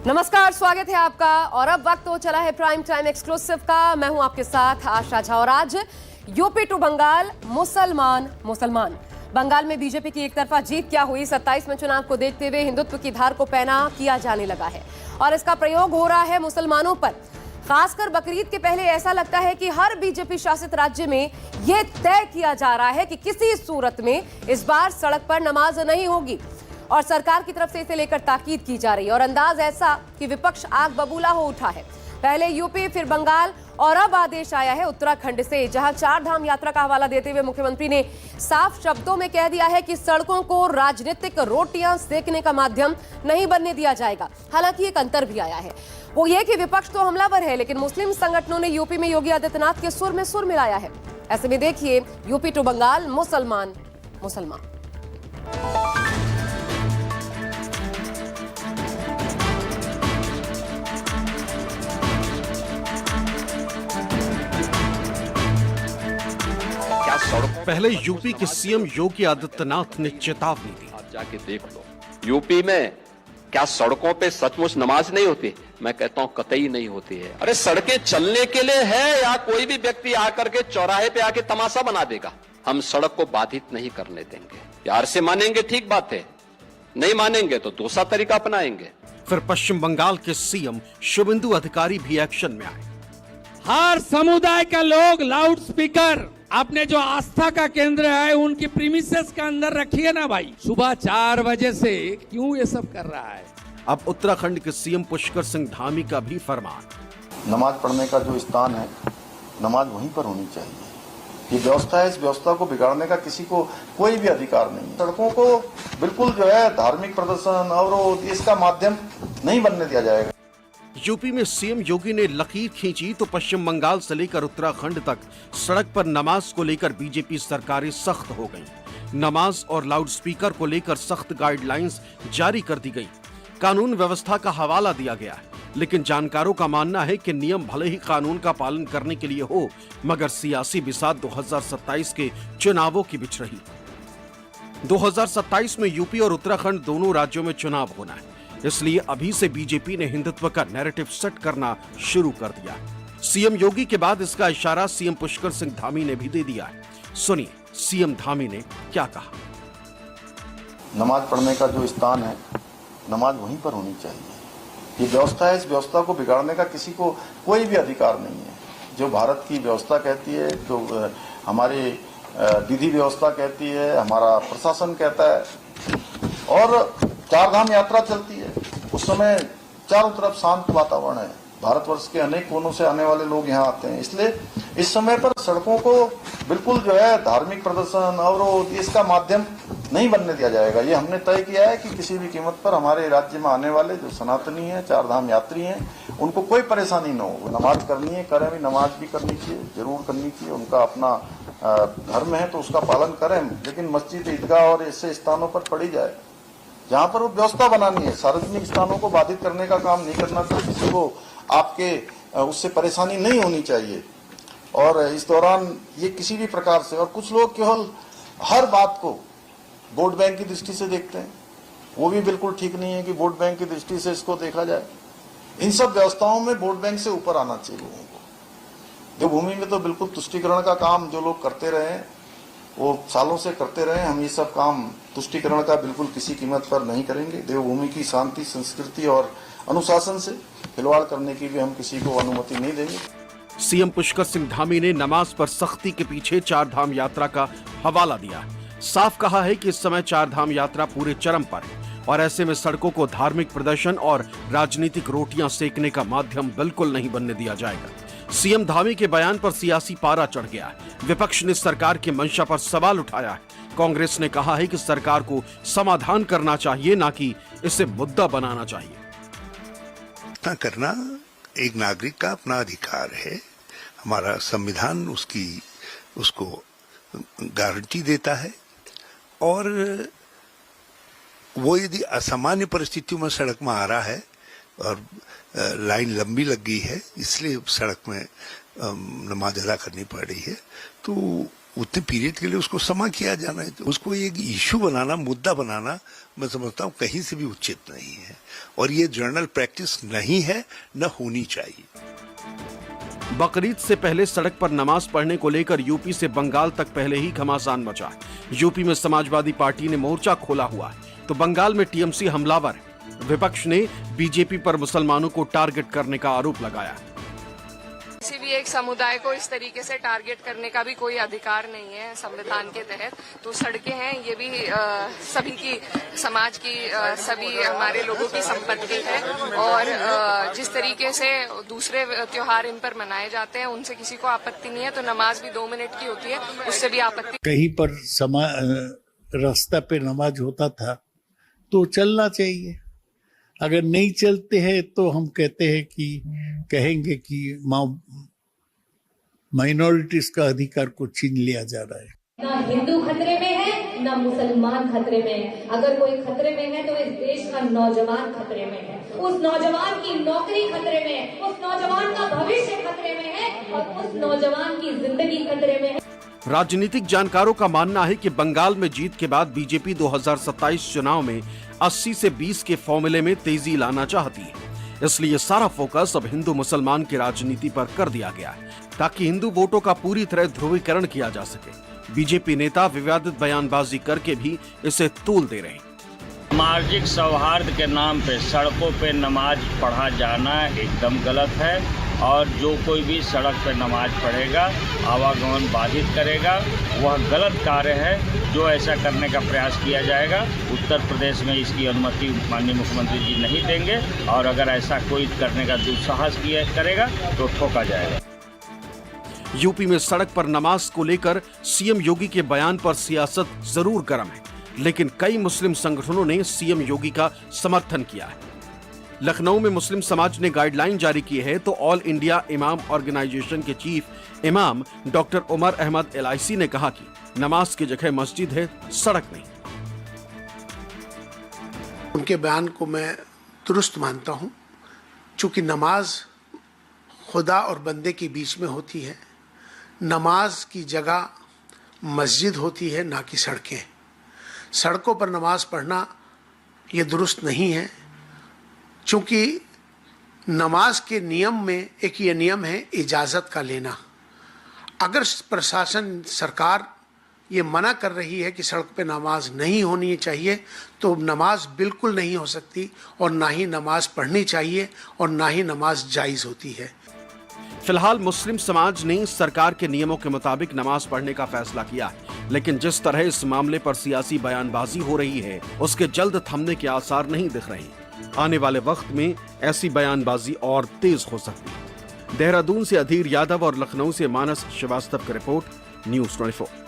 नमस्कार, स्वागत है आपका। और अब वक्त हो चला है प्राइम टाइम एक्सक्लूसिव का। मैं हूं आपके साथ आशा झा। और आज यूपी टू बंगाल, मुसलमान मुसलमान। बंगाल में बीजेपी की एक तरफा जीत क्या हुई? 27 में चुनाव को देखते हुए हिंदुत्व की धार को पैना किया जाने लगा है और इसका प्रयोग हो रहा है मुसलमानों पर। खासकर बकरीद के पहले ऐसा लगता है कि हर बीजेपी शासित राज्य में यह तय किया जा रहा है कि किसी सूरत में इस बार सड़क पर नमाज नहीं होगी और सरकार की तरफ से इसे लेकर ताकीद की जा रही है। और अंदाज ऐसा कि विपक्ष आग बबूला हो उठा है। पहले यूपी, फिर बंगाल और अब आदेश आया है उत्तराखंड से, जहां चार धाम यात्रा का हवाला देते हुए मुख्यमंत्री ने साफ शब्दों में कह दिया है कि सड़कों को राजनीतिक रोटियां सेकने का माध्यम नहीं बनने दिया जाएगा। हालांकि एक अंतर भी आया है, वो ये कि विपक्ष तो हमलावर है, लेकिन मुस्लिम संगठनों ने यूपी में योगी आदित्यनाथ के सुर में सुर मिलाया है। ऐसे में देखिए, यूपी टू बंगाल, मुसलमान मुसलमान। पहले यूपी के सीएम योगी आदित्यनाथ ने चेतावनी दी। आप जाके देख लो, यूपी में क्या सड़कों पे सचमुच नमाज नहीं होती? मैं कहता हूं कतई नहीं होती है। अरे सड़कें चलने के लिए है या कोई भी व्यक्ति आकर के चौराहे पे आके तमाशा बना देगा? हम सड़क को बाधित नहीं करने देंगे। प्यार से मानेंगे ठीक बात है, नहीं मानेंगे तो दूसरा तरीका अपनाएंगे। फिर पश्चिम बंगाल के सीएम शुभेंदु अधिकारी भी एक्शन में आए। हर समुदाय का लोग लाउड स्पीकर आपने जो आस्था का केंद्र है उनकी प्रीमिसेस के अंदर रखिए ना भाई। सुबह 4 बजे से क्यों ये सब कर रहा है? अब उत्तराखंड के सीएम पुष्कर सिंह धामी का भी फरमान। नमाज पढ़ने का जो स्थान है, नमाज वहीं पर होनी चाहिए। ये व्यवस्था है, इस व्यवस्था को बिगाड़ने का किसी को कोई भी अधिकार नहीं है। सड़कों को बिल्कुल जो है धार्मिक प्रदर्शन और इसका माध्यम नहीं बनने दिया जाएगा। यूपी में सीएम योगी ने लकीर खींची तो पश्चिम बंगाल से लेकर उत्तराखंड तक सड़क पर नमाज को लेकर बीजेपी सरकारें सख्त हो गईं। नमाज और लाउडस्पीकर को लेकर सख्त गाइडलाइंस जारी कर दी गई। कानून व्यवस्था का हवाला दिया गया है, लेकिन जानकारों का मानना है कि नियम भले ही कानून का पालन करने के लिए हो, मगर सियासी बिसात 2027 के चुनावों की बिछ रही। 2027 में यूपी और उत्तराखंड दोनों राज्यों में चुनाव होना है, इसलिए अभी से बीजेपी ने हिंदुत्व का नैरेटिव सेट करना शुरू कर दिया। सीएम योगी के बाद इसका इशारा सीएम पुष्कर सिंह धामी ने भी दे दिया है। सुनिए सीएम धामी ने क्या कहा। नमाज पढ़ने का जो स्थान है, नमाज वहीं पर होनी चाहिए। ये व्यवस्था है, इस व्यवस्था को बिगाड़ने का किसी को कोई भी अधिकार नहीं है। जो भारत की व्यवस्था कहती है, जो हमारी विधि व्यवस्था कहती है, हमारा प्रशासन कहता है और चार धाम यात्रा चलती है, उस समय चारों तरफ शांत वातावरण है। भारतवर्ष के अनेक कोनों से आने वाले लोग यहाँ आते हैं, इसलिए इस समय पर सड़कों को बिल्कुल जो है धार्मिक प्रदर्शन और इसका माध्यम नहीं बनने दिया जाएगा। ये हमने तय किया है कि किसी भी कीमत पर हमारे राज्य में आने वाले जो सनातनी हैं, चार धाम यात्री हैं, उनको कोई परेशानी न हो। नमाज करनी है, करें भी, नमाज भी करनी चाहिए, जरूर करनी चाहिए। उनका अपना धर्म है तो उसका पालन करें, लेकिन मस्जिद, ईदगाह और ऐसे स्थानों पर पढ़ी जाए जहाँ पर वो व्यवस्था बनानी है। सार्वजनिक स्थानों को बाधित करने का काम नहीं करना चाहिए, किसी को आपके उससे परेशानी नहीं होनी चाहिए। और इस दौरान ये किसी भी प्रकार से, और कुछ लोग केवल हर बात को वोट बैंक की दृष्टि से देखते हैं, वो भी बिल्कुल ठीक नहीं है कि वोट बैंक की दृष्टि से इसको देखा जाए। इन सब व्यवस्थाओं में वोट बैंक से ऊपर आना चाहिए लोगों को। देवभूमि में तो बिल्कुल तुष्टीकरण का काम जो लोग करते रहे हैं, वो सालों से करते रहे। हम ये सब काम तुष्टीकरण का बिल्कुल किसी कीमत पर नहीं करेंगे। देवभूमि की शांति, संस्कृति और अनुशासन से खिलवाड़ करने की भी हम किसी को अनुमति नहीं देंगे। सीएम पुष्कर सिंह धामी ने नमाज पर सख्ती के पीछे चार धाम यात्रा का हवाला दिया। साफ कहा है कि इस समय चार धाम यात्रा पूरे चरम पर है और ऐसे में सड़कों को धार्मिक प्रदर्शन और राजनीतिक रोटियां सेकने का माध्यम बिल्कुल नहीं बनने दिया जाएगा। सीएम धामी के बयान पर सियासी पारा चढ़ गया है। विपक्ष ने सरकार की मंशा पर सवाल उठाया है। कांग्रेस ने कहा है कि सरकार को समाधान करना चाहिए, ना कि इसे मुद्दा बनाना चाहिए। इतना करना एक नागरिक का अपना अधिकार है। हमारा संविधान उसको गारंटी देता है। और वो यदि असामान्य परिस्थितियों में सड़क में आ रहा है और लाइन लंबी लग गई है, इसलिए सड़क में नमाज अदा करनी पड़ रही है, तो उतने पीरियड के लिए उसको समा किया जाना है, तो उसको एक इश्यू बनाना, मुद्दा बनाना, मैं समझता हूँ कहीं से भी उचित नहीं है और ये जर्नल प्रैक्टिस नहीं है, न होनी चाहिए। बकरीद से पहले सड़क पर नमाज पढ़ने को लेकर यूपी से बंगाल तक पहले ही घमासान मचा। यूपी में समाजवादी पार्टी ने मोर्चा खोला हुआ है तो बंगाल में टीएमसी हमलावर है। विपक्ष ने बीजेपी पर मुसलमानों को टारगेट करने का आरोप लगाया। किसी भी एक समुदाय को इस तरीके से टारगेट करने का भी कोई अधिकार नहीं है संविधान के तहत। तो सड़कें हैं, ये भी सभी की, समाज की, सभी हमारे लोगों की संपत्ति है और जिस तरीके से दूसरे त्योहार इन पर मनाए जाते हैं उनसे किसी को आपत्ति नहीं है। तो नमाज भी 2 मिनट की होती है, उससे भी आपत्ति। कहीं पर रास्ता पे नमाज होता था तो चलना चाहिए, अगर नहीं चलते हैं तो हम कहेंगे कि माइनॉरिटीज का अधिकार को छीन लिया जा रहा है। ना हिंदू खतरे में है, ना मुसलमान खतरे में है। अगर कोई खतरे में है तो इस देश का नौजवान खतरे में है। उस नौजवान की नौकरी खतरे में है, उस नौजवान का भविष्य खतरे में है और उस नौजवान की जिंदगी खतरे में है। राजनीतिक जानकारों का मानना है कि बंगाल में जीत के बाद बीजेपी 2027 चुनाव में 80 से 20 के फॉर्मूले में तेजी लाना चाहती है। इसलिए सारा फोकस अब हिंदू मुसलमान की राजनीति पर कर दिया गया है ताकि हिंदू वोटों का पूरी तरह ध्रुवीकरण किया जा सके। बीजेपी नेता विवादित बयानबाजी करके भी इसे तूल दे रहे हैं। सामाजिक सौहार्द के नाम पे सड़कों पे नमाज पढ़ा जाना एकदम गलत है और जो कोई भी सड़क पे नमाज पढ़ेगा, आवागमन बाधित करेगा, वह गलत कार्य है। जो ऐसा करने का प्रयास किया जाएगा, उत्तर प्रदेश में इसकी अनुमति माननीय मुख्यमंत्री जी नहीं देंगे और अगर ऐसा कोई करने का दुस्साहस करेगा तो ठोका जाएगा। यूपी में सड़क पर नमाज को लेकर सीएम योगी के बयान पर सियासत जरूर गर्म है, लेकिन कई मुस्लिम संगठनों ने सीएम योगी का समर्थन किया है। लखनऊ में मुस्लिम समाज ने गाइडलाइन जारी की है तो ऑल इंडिया इमाम ऑर्गेनाइजेशन के चीफ इमाम डॉक्टर उमर अहमद एलआईसी ने कहा कि नमाज की जगह मस्जिद है, सड़क नहीं। उनके बयान को मैं दुरुस्त मानता हूं, चूंकि नमाज खुदा और बंदे के बीच में होती है। नमाज की जगह मस्जिद होती है, ना कि सड़कें। सड़कों पर नमाज पढ़ना ये दुरुस्त नहीं है, चूंकि नमाज के नियम में एक ये नियम है इजाज़त का लेना। अगर प्रशासन, सरकार ये मना कर रही है कि सड़क पे नमाज नहीं होनी चाहिए तो नमाज बिल्कुल नहीं हो सकती और ना ही नमाज पढ़नी चाहिए और ना ही नमाज जायज़ होती है। फिलहाल मुस्लिम समाज ने सरकार के नियमों के मुताबिक नमाज पढ़ने का फैसला किया है, लेकिन जिस तरह इस मामले पर सियासी बयानबाजी हो रही है उसके जल्द थमने के आसार नहीं दिख रहे। आने वाले वक्त में ऐसी बयानबाजी और तेज हो सकती है। देहरादून से अधीर यादव और लखनऊ से मानस श्रीवास्तव की रिपोर्ट, न्यूज़ 24।